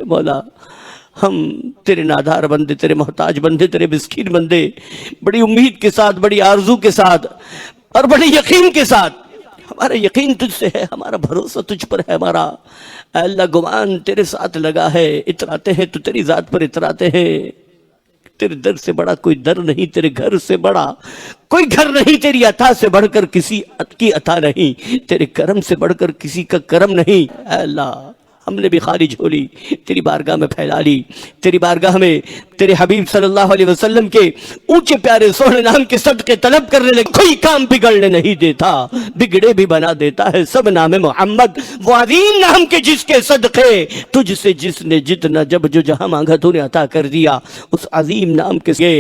مولا ہم تیرے نادار بندے، تیرے محتاج بندے، تیرے مسکین بندے، بڑی امید کے ساتھ، بڑی آرزو کے ساتھ اور بڑے یقین کے ساتھ، ہمارا یقین تجھ سے ہے، ہمارا بھروسہ تجھ پر ہے، ہمارا اے اللہ گمان تیرے ساتھ لگا ہے، اتراتے ہیں تو تیری ذات پر اتراتے ہیں۔ تیرے در سے بڑا کوئی در نہیں، تیرے گھر سے بڑا کوئی گھر نہیں، تیری عطا سے بڑھ کر کسی کی عطا نہیں، تیرے کرم سے بڑھ کر کسی کا کرم نہیں۔ اے اللہ ہم نے بھی خالی جھولی تیری بارگاہ میں پھیلا لی، تیری بارگاہ میں تیرے حبیب صلی اللہ علیہ وسلم کے اونچے پیارے سونے نام کے صدقے طلب کرنے لگے۔ کوئی کام بگڑنے نہیں دیتا، بگڑے بھی بنا دیتا ہے، سب نام محمد وہ عظیم نام کے جس کے صدقے تجھ سے جس نے جتنا جب جو جہاں مانگا تو نے عطا کر دیا، اس عظیم نام کے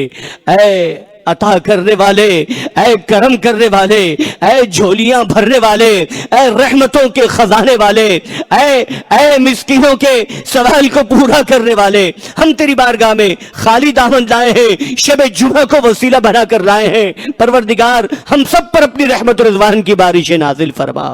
اے عطا کرنے والے، اے کرم کرنے والے، اے جھولیاں بھرنے والے، اے رحمتوں کے خزانے والے، اے مسکینوں کے سوال کو پورا کرنے والے، ہم تیری بارگاہ میں خالی دامن لائے ہیں، شب جمعہ کو وسیلہ بنا کر لائے ہیں۔ پروردگار ہم سب پر اپنی رحمت و رضوان کی بارش نازل فرما،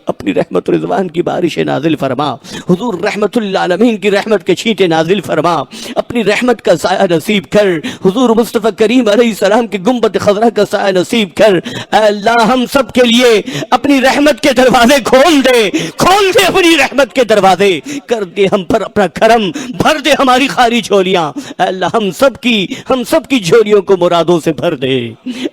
اپنی رحمت و رضوان کی بارش نازل فرما، حضور رحمت للعالمین کی رحمت کے چھینٹے نازل فرما، اپنی رحمت کا سایہ نصیب کر، حضور مصطفیٰ کریم علیہ السلام کی گنبد خضرا کا سایہ نصیب کر۔ اے اللہ ہم سب کے لیے اپنی رحمت کے دروازے کھول دے اپنی رحمت کے دروازے، کر دے ہم پر اپنا کرم، بھر دے ہماری خالی جھولیاں۔ اے اللہ ہم سب کی جھولیوں کو مرادوں سے بھر دے،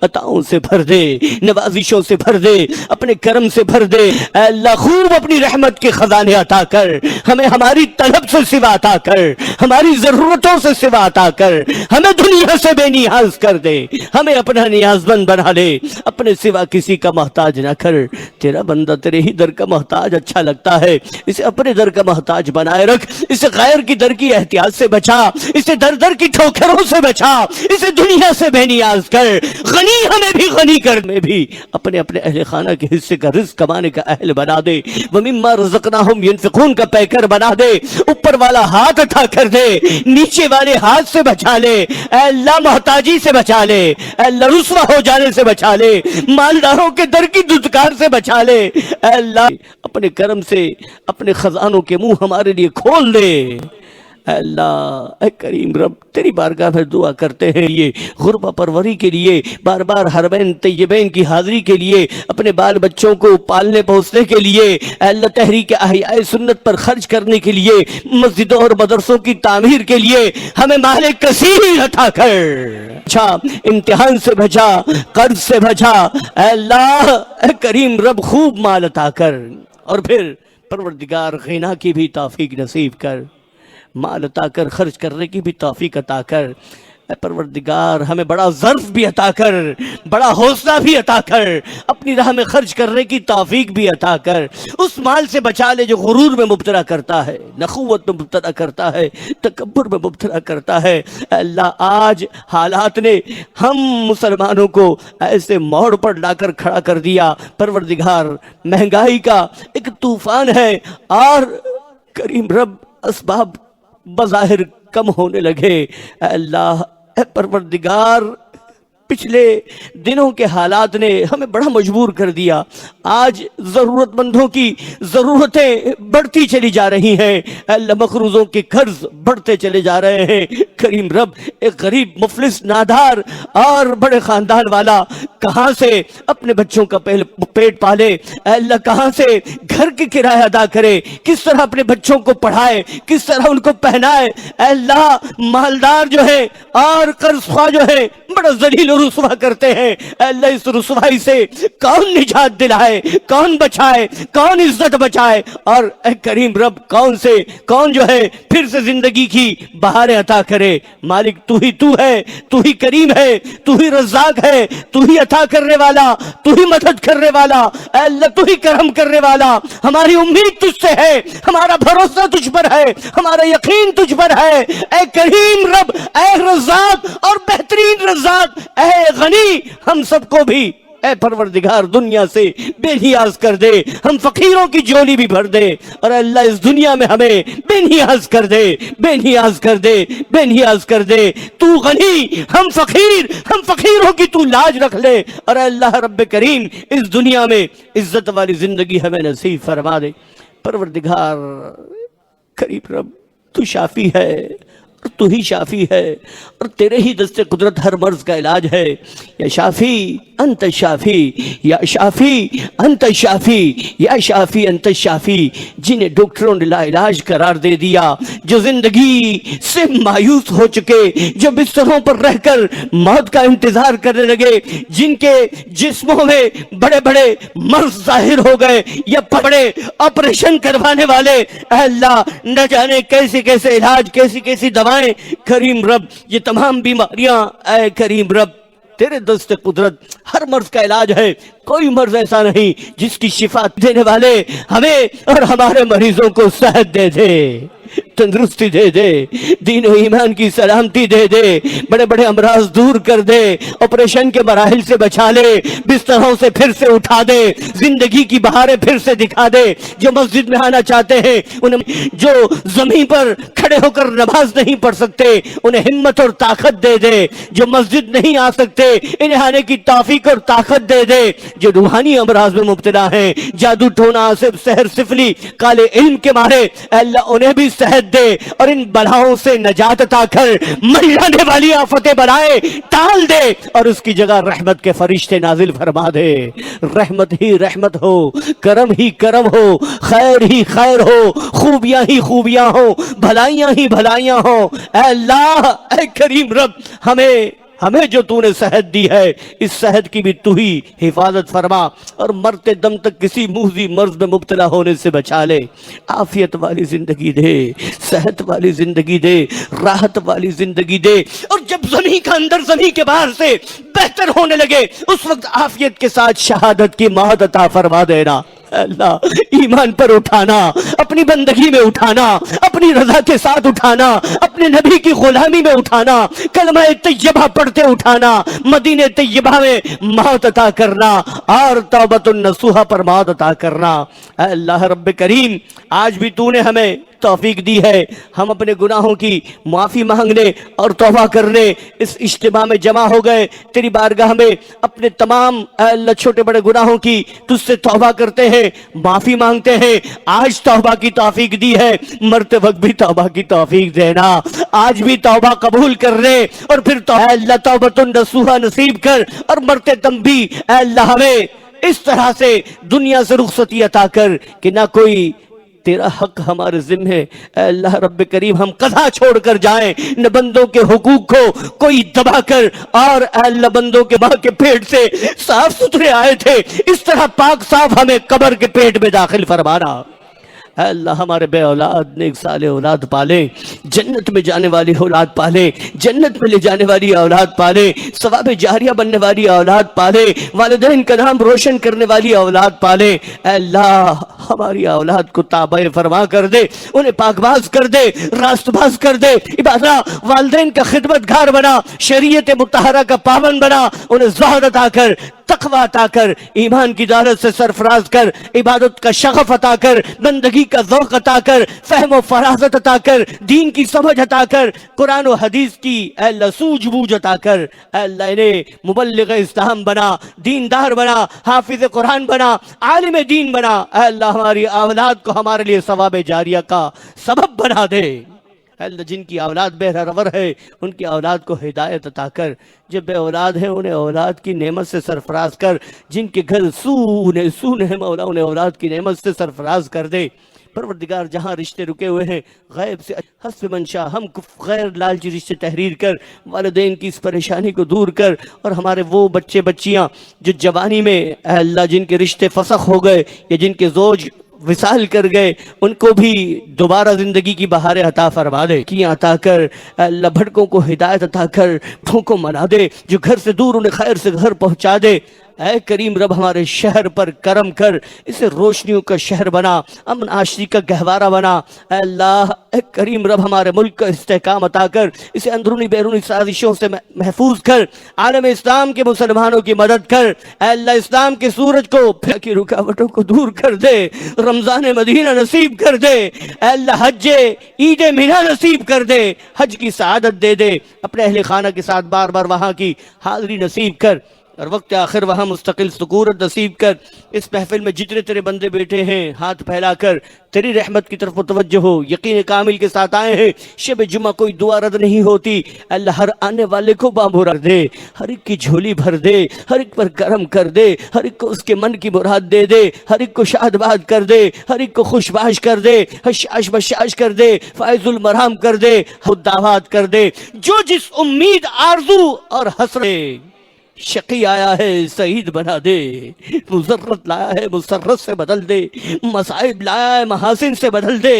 عطاؤں سے بھر دے، نوازشوں سے بھر دے، اپنے کرم سے بھر دے۔ اے اللہ خوب اپنی رحمت کے خزانے عطا کر، ہمیں ہماری طلب سے سوا عطا کر، ہماری ضرورتوں سے سوا عطا کر، ہمیں دنیا سے بے نیاز کر دے، ہمیں اپنا نیاز مند بنا لے، اپنے سوا کسی کا محتاج نہ کر۔ تیرا بندہ تیرے ہی در کا محتاج اچھا لگتا ہے، اسے اپنے در کا محتاج بنائے رکھ، اسے غیر کی در کی احتیاط سے بچا، اسے در در کی ٹھوکروں سے بچا، اسے دنیا سے بے نیاز کر۔ غنی ہمیں بھی غنی کر، میں بھی اپنے اہل خانہ کے حصے کا رزق کمانے کا اہل بنا دے، وَمِمَّا رَزَقْنَاهُمْ يُنْفِقُونَ کا پیکر بنا دے، اوپر والا ہاتھ عطا کر دے، نیچے والے ہاتھ سے بچا لے، اے اللہ محتاجی سے بچا لے، اے اللہ رسوا ہو جانے سے بچا لے، مالداروں کے در کی دھتکار سے بچا لے، اے اللہ اپنے کرم سے اپنے خزانوں کے منہ ہمارے لیے کھول دے۔ اے اللہ اے کریم رب تیری بارگاہ میں دعا کرتے ہیں، یہ غربہ پروری کے لیے، بار بار حرمین طیبین کی حاضری کے لیے، اپنے بال بچوں کو پالنے پوسنے کے لیے، اے اللہ تحریک احیاء سنت پر خرچ کرنے کے لیے، مسجدوں اور مدرسوں کی تعمیر کے لیے ہمیں مال کثیر عطا کر، اچھا امتحان سے بچا، قرض سے بچا، اے اللہ اے کریم رب خوب مال عطا کر، اور پھر پروردگار غنا کی بھی توفیق نصیب کر، مال عطا کر، خرچ کرنے کی بھی توفیق عطا کر۔ اے پروردگار ہمیں بڑا ظرف بھی عطا کر، بڑا حوصلہ بھی عطا کر، اپنی راہ میں خرچ کرنے کی توفیق بھی عطا کر۔ اس مال سے بچا لے جو غرور میں مبتلا کرتا ہے، نخوت میں مبتلا کرتا ہے، تکبر میں مبتلا کرتا ہے۔ اے اللہ آج حالات نے ہم مسلمانوں کو ایسے موڑ پر لا کر کھڑا کر دیا، پروردگار مہنگائی کا ایک طوفان ہے، اور کریم رب اسباب بظاہر کم ہونے لگے۔ اے اللہ اے پروردگار پچھلے دنوں کے حالات نے ہمیں بڑا مجبور کر دیا، آج ضرورت مندوں کی ضرورتیں بڑھتی چلی جا رہی ہیں، اے اللہ مقروضوں کے قرض بڑھتے چلے جا رہے ہیں۔ کریم رب ایک غریب مفلس نادار اور بڑے خاندان والا کہاں سے اپنے بچوں کا پیٹ پالے، اے اللہ کہاں سے گھر کی کرایہ ادا کرے، کس طرح اپنے بچوں کو پڑھائے، کس طرح ان کو پہنائے۔ اے اللہ مالدار جو ہے اور قرض خواہ جو ہے بڑا ذلیل و رسوا کرتے ہیں، اے اللہ اس رسوائی سے کون نجات دلائے، کون بچائے، کون عزت بچائے، اور اے کریم رب کون جو ہے پھر سے زندگی کی بہاریں عطا کرے۔ مالک تو ہی کریم ہے، تو ہی رزاق ہے، تو ہی عطا کرنے والا، تو ہی مدد کرنے والا، اے اللہ تو ہی کرم کرنے والا۔ ہماری امید تجھ سے ہے، ہمارا بھروسہ تجھ پر ہے، ہمارا یقین تجھ پر ہے، اے کریم رب، اے رزاق اور بہترین رزاق، اے غنی ہم سب کو بھی اے پروردگار دنیا سے بے نیاز کر دے، ہم فقیروں کی جولی بھی بھر دے، اور اللہ اس دنیا میں ہمیں بے نیاز کر دے، بے نیاز کر دے، بے نیاز کر دے۔ تو غنی ہم فقیروں کی تو لاج رکھ لے، اور اللہ رب کریم اس دنیا میں عزت والی زندگی ہمیں نصیب فرما دے۔ پروردگار کریم رب تو شافی ہے اور تو ہی شافی ہے اور تیرے ہی دست قدرت ہر مرض کا علاج ہے. یا شافی انت شافی، یا شافی انت شافی، یا شافی انت شافی. جنہیں ڈاکٹروں نے لا علاج قرار دے دیا، جو زندگی سے مایوس ہو چکے، جو بستروں پر رہ کر موت کا انتظار کرنے لگے، جن کے جسموں میں بڑے بڑے مرض ظاہر ہو گئے یا بڑے آپریشن کروانے والے، اے اللہ نہ جانے کیسے کیسے علاج، کیسی کیسی دوائیں. کریم رب یہ تمام بیماریاں اے کریم رب تیرے دست قدرت ہر مرض کا علاج ہے. کوئی مرض ایسا نہیں جس کی شفا دینے والے ہمیں اور ہمارے مریضوں کو صحت دے دے، تندرستی دے دے، دین و ایمان کی سلامتی دے دے، بڑے بڑے امراض دور کر دے، آپریشن کے مراحل سے بچا لے، بستروں سے پھر سے اٹھا دے، زندگی کی بہاریں پھر سے دکھا دے. جو مسجد میں آنا چاہتے ہیں انہیں، جو زمین پر کھڑے ہو کر نماز نہیں پڑھ سکتے انہیں ہمت اور طاقت دے دے، جو مسجد نہیں آ سکتے انہیں آنے کی توفیق اور طاقت دے دے، جو روحانی امراض میں مبتلا ہیں، جادو ٹونا، سحر سفلی، کالے علم کے مارے، اے اللہ انہیں بھی صحت دے اور ان بلاؤں سے نجات عطا کر، مر جانے والی آفتیں بلائیں ٹال دے اور اس کی جگہ رحمت کے فرشتے نازل فرما دے. رحمت ہی رحمت ہو، کرم ہی کرم ہو، خیر ہی خیر ہو، خوبیاں ہی خوبیاں ہو، بھلائیاں ہی بھلائیاں ہو. اے اللہ اے کریم رب ہمیں جو تو نے صحت دی ہے اس صحت کی بھی تو ہی حفاظت فرما اور مرتے دم تک کسی موذی مرض میں مبتلا ہونے سے بچا لے. عافیت والی زندگی دے، صحت والی زندگی دے، راحت والی زندگی دے. اور جب زمین کا اندر زمین کے باہر سے بہتر ہونے لگے اس وقت عافیت کے ساتھ شہادت کی موت عطا فرما دینا. اللہ ایمان پر اٹھانا، اپنی بندگی میں اٹھانا، اپنی رضا کے ساتھ اٹھانا، اپنے نبی کی غلامی میں اٹھانا، کلمہ طیبہ پڑھتے اٹھانا، مدینہ طیبہ میں موت عطا کرنا اور توبۃ النصوحہ پر موت عطا کرنا. اے اللہ رب کریم آج بھی تو نے ہمیں توفیق دی ہے ہم اپنے گناہوں کی معافی مانگنے اور توبہ کرنے اس اجتماع میں جمع ہو گئے. تیری بارگاہ میں اپنے تمام اے اللہ چھوٹے بڑے گناہوں کی تجھ سے توبہ کرتے ہیں، معافی مانگتے ہیں. آج توبہ کی توفیق دی ہے، مرتے وقت بھی توبہ کی توفیق دینا. آج بھی توبہ قبول کرنے اور پھر اے اللہ توبۃ النصوحہ نصیب کر اور مرتے دم بھی اے اللہ ہمیں اس طرح سے دنیا سے رخصتی عطا کر کہ نہ کوئی تیرا حق ہمارے ذمہ ہے. اے اللہ رب کریم ہم قضا چھوڑ کر جائیں، نہ بندوں کے حقوق کو کوئی دبا کر، اور اے اللہ بندوں کے ماں کے پیٹ سے صاف ستھرے آئے تھے اس طرح پاک صاف ہمیں قبر کے پیٹ میں داخل فرمانا. اے اللہ ہمارے بے اولاد نیک صالح اولاد پالے، جنت میں جانے والی اولاد پالے، جنت میں لے جانے والی اولاد پالے، ثواب جاریہ بننے والی اولاد پالے، والدین کا نام روشن کرنے والی اولاد پالے. اے اللہ ہماری اولاد کو تابع فرما کر دے، انہیں پاک باز کر دے، راست باز کر دے. عبادت والدین کا خدمت گار بنا، شریعت مطہرہ کا پابند بنا، انہیں زہد عطا کر، تقوی عطا کر، ایمان کی دولت سے سرفراز کر، عبادت کا شغف عطا کر، بندگی کا ذوق عطا کر، فہم و فراست عطا کر، دین کی سمجھ عطا کر، قرآن و حدیث کی اے اللہ سوجھ بوجھ عطا کر. اے اللہ انہیں مبلغ اسلام بنا، دیندار بنا، حافظ قرآن بنا، عالم دین بنا. اے اللہ ہماری اولاد کو ہمارے لیے ثواب جاریہ کا سبب بنا دے. اے اللہ جن کی اولاد بے رور ہے ان کی اولاد کو ہدایت عطا کر، جو بے اولاد ہے انہیں اولاد کی نعمت سے سرفراز کر، جن کے گھر سونے ہیں مولا انہیں اولاد کی نعمت سے سرفراز کر دے. پروردگار جہاں رشتے رکے ہوئے ہیں غیب سے حسب منشا ہم غیر لالچی رشتے تحریر کر، والدین کی اس پریشانی کو دور کر، اور ہمارے وہ بچے بچیاں جو جوانی میں اے اللہ جن کے رشتے فسخ ہو گئے یا جن کے زوج وصال کر گئے ان کو بھی دوبارہ زندگی کی بہاریں عطا فرما دے. کی عطا کر اے اللہ بھٹکوں کو ہدایت عطا کر، بھوکوں منا دے، جو گھر سے دور انہیں خیر سے گھر پہنچا دے. اے کریم رب ہمارے شہر پر کرم کر، اسے روشنیوں کا شہر بنا، امن آشتی کا گہوارہ بنا. اے اللہ اے کریم رب ہمارے ملک کا استحکام عطا کر، اسے اندرونی بیرونی سازشوں سے محفوظ کر، عالم اسلام کے مسلمانوں کی مدد کر. اے اللہ اسلام کے سورج کو پھر کی رکاوٹوں کو دور کر دے، رمضان مدینہ نصیب کر دے. اے اللہ حج عید مینا نصیب کر دے، حج کی سعادت دے دے، اپنے اہل خانہ کے ساتھ بار بار وہاں کی حاضری نصیب کر. اور وقت آخر وہاں مستقل سکونت نصیب کر. اس محفل میں جتنے تیرے بندے بیٹھے ہیں ہاتھ پھیلا کر تیری رحمت کی طرف متوجہ ہو، یقین کامل کے ساتھ آئے ہیں. شب جمعہ کوئی دعا رد نہیں ہوتی. اللہ ہر آنے والے کو بامور رکھ دے، ہر ایک کی جھولی بھر دے، ہر ایک پر کرم کر دے، ہر ایک کو اس کے من کی مراد دے دے، ہر ایک کو شاد باد کر دے، ہر ایک کو خوش باش کر دے، حشاش بشاش کر دے، فائز المرام کر دے، خداوات کر دے. جو جس امید آرزو اور حسرت، شقی آیا ہے سعید بنا دے، مضرت لایا ہے مسرت سے بدل دے، مصائب لایا ہے محاسن سے بدل دے،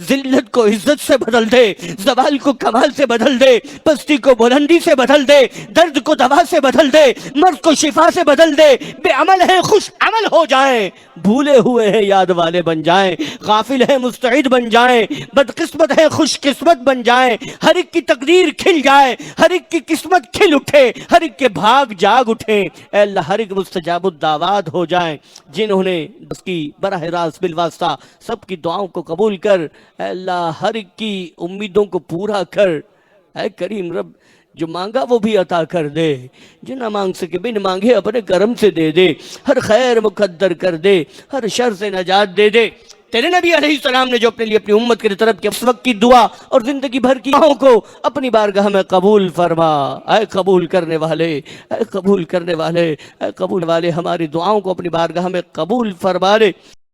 ذلت کو عزت سے بدل دے، زوال کو کمال سے بدل دے، پستی کو بلندی سے بدل دے، درد کو دوا سے بدل دے، مرض کو شفا سے بدل دے. بے عمل ہیں خوش عمل ہو جائیں، بھولے ہوئے ہیں یاد والے بن جائیں، غافل ہیں مستعد بن جائیں، بدقسمت ہیں خوش قسمت بن جائیں. ہر ایک کی تقدیر کھل جائے، ہر ایک کی قسمت کھل اٹھے، ہر ایک کے بھاگ جاگ اٹھیں. اے اللہ ہر ایک مستجاب الدعوات ہو جائیں. جنہوں نے اس کی براہ راست بالواسطہ سب کی دعاؤں کو قبول کر، اے اللہ ہر ایک کی امیدوں کو پورا کر. اے کریم رب جو مانگا وہ بھی عطا کر دے، جو نہ مانگ سکے بن مانگے اپنے کرم سے دے دے، ہر خیر مقدر کر دے، ہر شر سے نجات دے دے. تیرے نبی علیہ السلام نے جو اپنے لیے اپنی امت کے طرف کی اس وقت کی دعا اور زندگی بھر کی دعاؤں کو اپنی بارگاہ میں قبول فرما. اے قبول کرنے والے، اے قبول کرنے والے، اے قبول والے، ہماری دعاؤں کو اپنی بارگاہ میں قبول فرما لے.